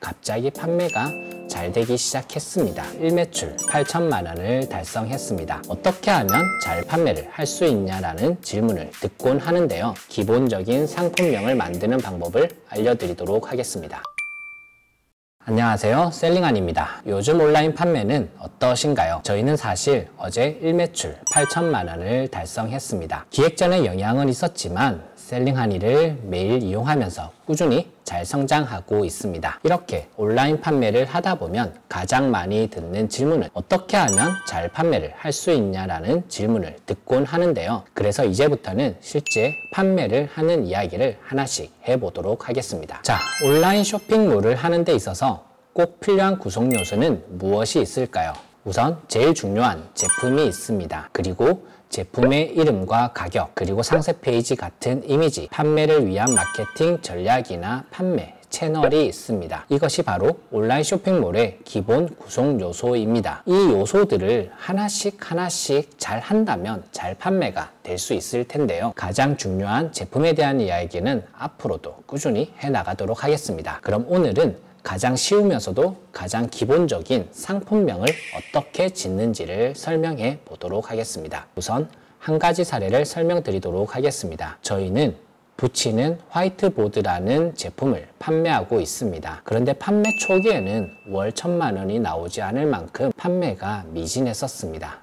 갑자기 판매가 잘 되기 시작했습니다. 1매출 8천만 원을 달성했습니다. 어떻게 하면 잘 판매를 할 수 있냐라는 질문을 듣곤 하는데요. 기본적인 상품명을 만드는 방법을 알려드리도록 하겠습니다. 안녕하세요, 셀링안입니다. 요즘 온라인 판매는 어떠신가요? 저희는 사실 어제 1매출 8천만 원을 달성했습니다. 기획전에 영향은 있었지만 셀링하니를 매일 이용하면서 꾸준히 잘 성장하고 있습니다. 이렇게 온라인 판매를 하다 보면 가장 많이 듣는 질문은 어떻게 하면 잘 판매를 할 수 있냐라는 질문을 듣곤 하는데요. 그래서 이제부터는 실제 판매를 하는 이야기를 하나씩 해보도록 하겠습니다. 자, 온라인 쇼핑몰을 하는 데 있어서 꼭 필요한 구성 요소는 무엇이 있을까요? 우선 제일 중요한 제품이 있습니다. 그리고 제품의 이름과 가격, 그리고 상세 페이지 같은 이미지, 판매를 위한 마케팅 전략이나 판매 채널이 있습니다. 이것이 바로 온라인 쇼핑몰의 기본 구성 요소입니다. 이 요소들을 하나씩 잘 한다면 잘 판매가 될 수 있을 텐데요. 가장 중요한 제품에 대한 이야기는 앞으로도 꾸준히 해나가도록 하겠습니다. 그럼 오늘은 가장 쉬우면서도 가장 기본적인 상품명을 어떻게 짓는지를 설명해 보도록 하겠습니다. 우선 한 가지 사례를 설명드리도록 하겠습니다. 저희는 붙이는 화이트보드라는 제품을 판매하고 있습니다. 그런데 판매 초기에는 월 1,000만 원이 나오지 않을 만큼 판매가 미진했었습니다.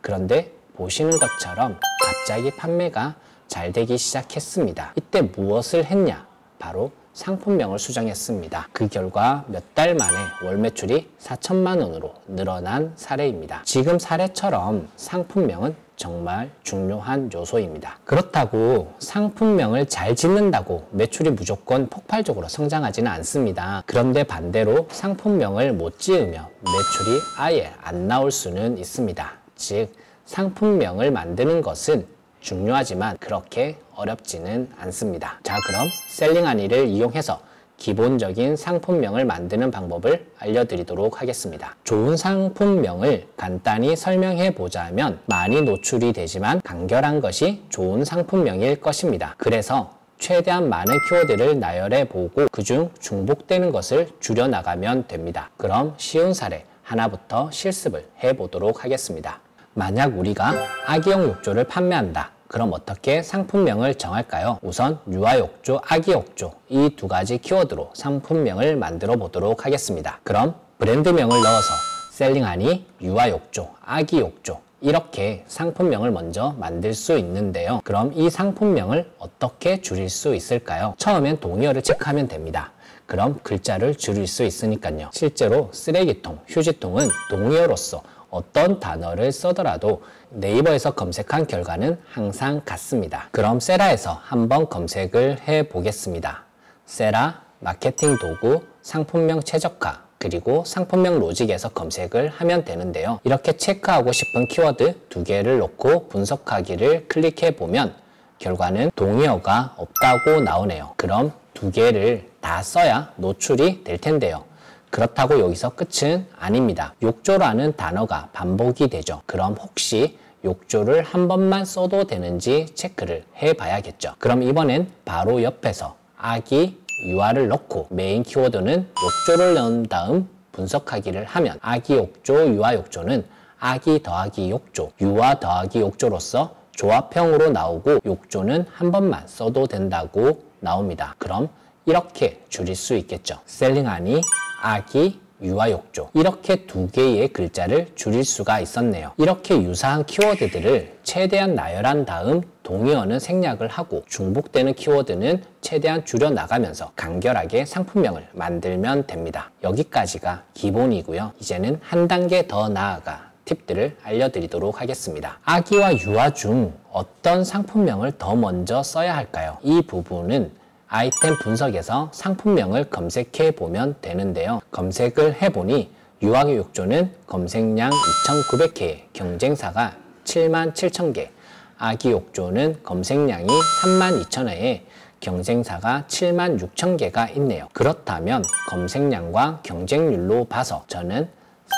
그런데 보시는 것처럼 갑자기 판매가 잘 되기 시작했습니다. 이때 무엇을 했냐? 바로 상품명을 수정했습니다. 그 결과 몇 달 만에 월 매출이 4천만 원으로 늘어난 사례입니다. 지금 사례처럼 상품명은 정말 중요한 요소입니다. 그렇다고 상품명을 잘 짓는다고 매출이 무조건 폭발적으로 성장하지는 않습니다. 그런데 반대로 상품명을 못 지으면 매출이 아예 안 나올 수는 있습니다. 즉, 상품명을 만드는 것은 중요하지만 그렇게 어렵지는 않습니다. 자, 그럼 셀링하니를 이용해서 기본적인 상품명을 만드는 방법을 알려드리도록 하겠습니다. 좋은 상품명을 간단히 설명해 보자면 많이 노출이 되지만 간결한 것이 좋은 상품명일 것입니다. 그래서 최대한 많은 키워드를 나열해 보고 그중 중복되는 것을 줄여나가면 됩니다. 그럼 쉬운 사례 하나부터 실습을 해보도록 하겠습니다. 만약 우리가 아기용 욕조를 판매한다. 그럼 어떻게 상품명을 정할까요? 우선 유아욕조, 아기욕조 이 두 가지 키워드로 상품명을 만들어 보도록 하겠습니다. 그럼 브랜드명을 넣어서 셀링하니 유아욕조, 아기욕조 이렇게 상품명을 먼저 만들 수 있는데요. 그럼 이 상품명을 어떻게 줄일 수 있을까요? 처음엔 동의어를 체크하면 됩니다. 그럼 글자를 줄일 수 있으니까요. 실제로 쓰레기통, 휴지통은 동의어로서 어떤 단어를 써더라도 네이버에서 검색한 결과는 항상 같습니다. 그럼 세라에서 한번 검색을 해 보겠습니다. 세라, 마케팅 도구, 상품명 최적화, 그리고 상품명 로직에서 검색을 하면 되는데요. 이렇게 체크하고 싶은 키워드 두 개를 놓고 분석하기를 클릭해 보면 결과는 동의어가 없다고 나오네요. 그럼 두 개를 다 써야 노출이 될 텐데요. 그렇다고 여기서 끝은 아닙니다. 욕조라는 단어가 반복이 되죠. 그럼 혹시 욕조를 한 번만 써도 되는지 체크를 해봐야겠죠. 그럼 이번엔 바로 옆에서 아기, 유아를 넣고 메인 키워드는 욕조를 넣은 다음 분석하기를 하면 아기 욕조, 유아 욕조는 아기 더하기 욕조, 유아 더하기 욕조로서 조합형으로 나오고 욕조는 한 번만 써도 된다고 나옵니다. 그럼 이렇게 줄일 수 있겠죠. 셀링하니 아기, 유아욕조 이렇게 두 개의 글자를 줄일 수가 있었네요. 이렇게 유사한 키워드들을 최대한 나열한 다음 동의어는 생략을 하고 중복되는 키워드는 최대한 줄여나가면서 간결하게 상품명을 만들면 됩니다. 여기까지가 기본이고요. 이제는 한 단계 더 나아가 팁들을 알려드리도록 하겠습니다. 아기와 유아 중 어떤 상품명을 더 먼저 써야 할까요? 이 부분은 아이템 분석에서 상품명을 검색해 보면 되는데요. 검색을 해보니 유아욕조는 검색량 2,900개, 경쟁사가 77,000개, 아기욕조는 검색량이 32,000회에 경쟁사가 76,000개가 있네요. 그렇다면 검색량과 경쟁률로 봐서 저는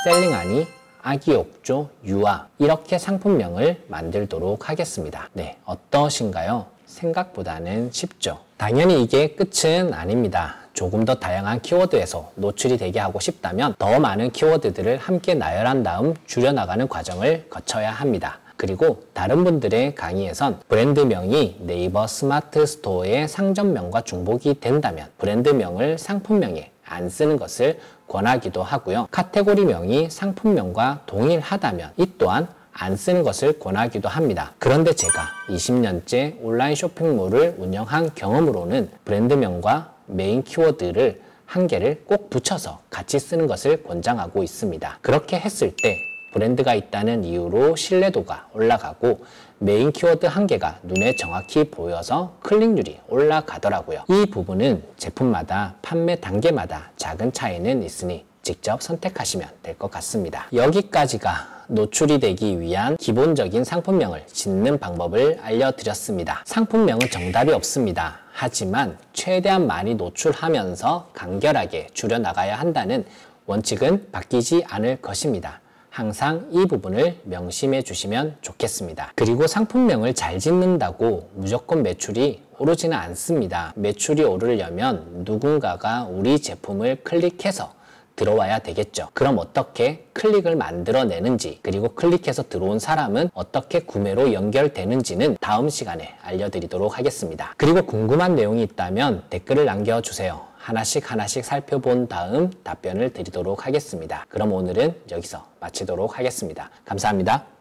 셀링하니 아기욕조, 유아 이렇게 상품명을 만들도록 하겠습니다. 네, 어떠신가요? 생각보다는 쉽죠? 당연히 이게 끝은 아닙니다. 조금 더 다양한 키워드에서 노출이 되게 하고 싶다면 더 많은 키워드들을 함께 나열한 다음 줄여나가는 과정을 거쳐야 합니다. 그리고 다른 분들의 강의에선 브랜드명이 네이버 스마트 스토어의 상점명과 중복이 된다면 브랜드명을 상품명에 안 쓰는 것을 권하기도 하고요. 카테고리명이 상품명과 동일하다면 이 또한 안 쓰는 것을 권하기도 합니다. 그런데 제가 20년째 온라인 쇼핑몰을 운영한 경험으로는 브랜드명과 메인 키워드를 한 개를 꼭 붙여서 같이 쓰는 것을 권장하고 있습니다. 그렇게 했을 때 브랜드가 있다는 이유로 신뢰도가 올라가고 메인 키워드 한 개가 눈에 정확히 보여서 클릭률이 올라가더라고요. 이 부분은 제품마다 판매 단계마다 작은 차이는 있으니 직접 선택하시면 될 것 같습니다. 여기까지가 노출이 되기 위한 기본적인 상품명을 짓는 방법을 알려드렸습니다. 상품명은 정답이 없습니다. 하지만 최대한 많이 노출하면서 간결하게 줄여나가야 한다는 원칙은 바뀌지 않을 것입니다. 항상 이 부분을 명심해 주시면 좋겠습니다. 그리고 상품명을 잘 짓는다고 무조건 매출이 오르지는 않습니다. 매출이 오르려면 누군가가 우리 제품을 클릭해서 들어와야 되겠죠. 그럼 어떻게 클릭을 만들어내는지, 그리고 클릭해서 들어온 사람은 어떻게 구매로 연결되는지는 다음 시간에 알려드리도록 하겠습니다. 그리고 궁금한 내용이 있다면 댓글을 남겨주세요. 하나씩 살펴본 다음 답변을 드리도록 하겠습니다. 그럼 오늘은 여기서 마치도록 하겠습니다. 감사합니다.